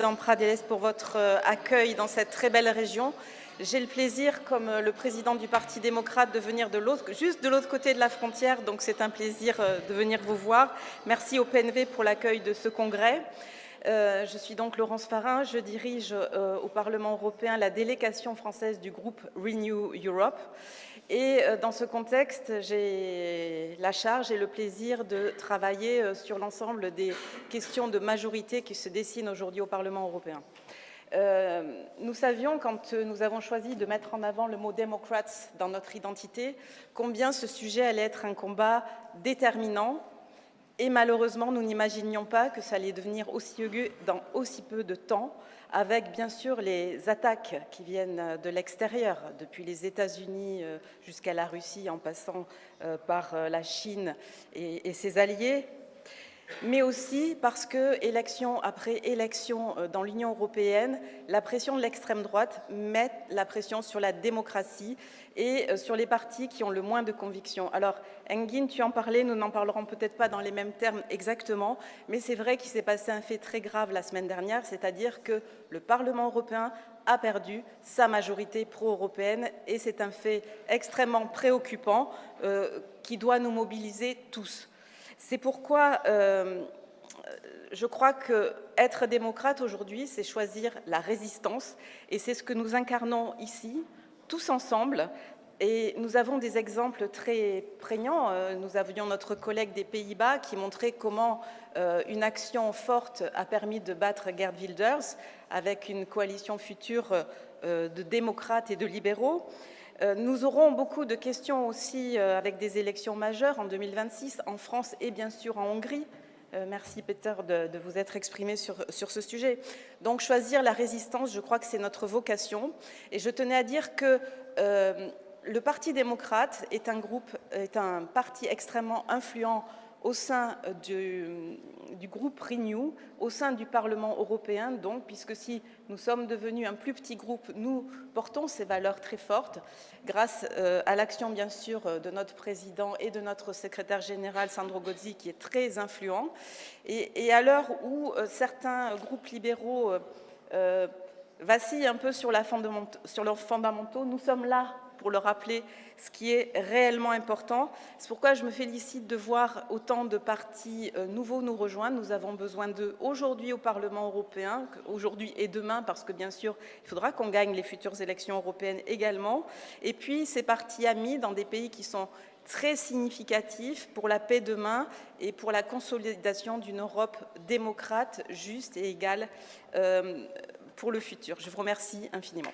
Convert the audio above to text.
Président Pradeles, pour votre accueil dans cette très belle région. J'ai le plaisir, comme le président du Parti démocrate, de venir juste de l'autre côté de la frontière, donc c'est un plaisir de venir vous voir. Merci au PNV pour l'accueil de ce congrès. Je suis donc Laurence Farin, je dirige au Parlement européen la délégation française du groupe Renew Europe. Et dans ce contexte, j'ai la charge et le plaisir de travailler sur l'ensemble des questions de majorité qui se dessinent aujourd'hui au Parlement européen. Nous savions, quand nous avons choisi de mettre en avant le mot « Democrats » dans notre identité, combien ce sujet allait être un combat déterminant. Et malheureusement, nous n'imaginions pas que ça allait devenir aussi aigu dans aussi peu de temps, avec bien sûr les attaques qui viennent de l'extérieur, depuis les États-Unis jusqu'à la Russie, en passant par la Chine et ses alliés, mais aussi parce que, élection après élection dans l'Union européenne, la pression de l'extrême droite met la pression sur la démocratie et sur les partis qui ont le moins de conviction. Alors, Engin, tu en parlais, nous n'en parlerons peut-être pas dans les mêmes termes exactement, mais c'est vrai qu'il s'est passé un fait très grave la semaine dernière, c'est-à-dire que le Parlement européen a perdu sa majorité pro-européenne et c'est un fait extrêmement préoccupant qui doit nous mobiliser tous. C'est pourquoi je crois qu'être démocrate aujourd'hui, c'est choisir la résistance et c'est ce que nous incarnons ici, tous ensemble. Et nous avons des exemples très prégnants. Nous avions notre collègue des Pays-Bas qui montrait comment une action forte a permis de battre Geert Wilders avec une coalition future de démocrates et de libéraux. Nous aurons beaucoup de questions aussi avec des élections majeures en 2026 en France et bien sûr en Hongrie. Merci Peter de vous être exprimé sur ce sujet. Donc choisir la résistance, je crois que c'est notre vocation. Et je tenais à dire que le Parti démocrate est un parti extrêmement influent au sein du groupe Renew, au sein du Parlement européen, donc, puisque si nous sommes devenus un plus petit groupe, nous portons ces valeurs très fortes, grâce à l'action, bien sûr, de notre président et de notre secrétaire général, Sandro Gozzi, qui est très influent. Et à l'heure où certains groupes libéraux vacillent un peu sur leurs fondamentaux, nous sommes là pour leur rappeler ce qui est réellement important. C'est pourquoi je me félicite de voir autant de partis nouveaux nous rejoindre. Nous avons besoin d'eux aujourd'hui au Parlement européen, aujourd'hui et demain, parce que bien sûr, il faudra qu'on gagne les futures élections européennes également. Et puis, ces partis amis dans des pays qui sont très significatifs pour la paix demain et pour la consolidation d'une Europe démocrate, juste et égale pour le futur. Je vous remercie infiniment.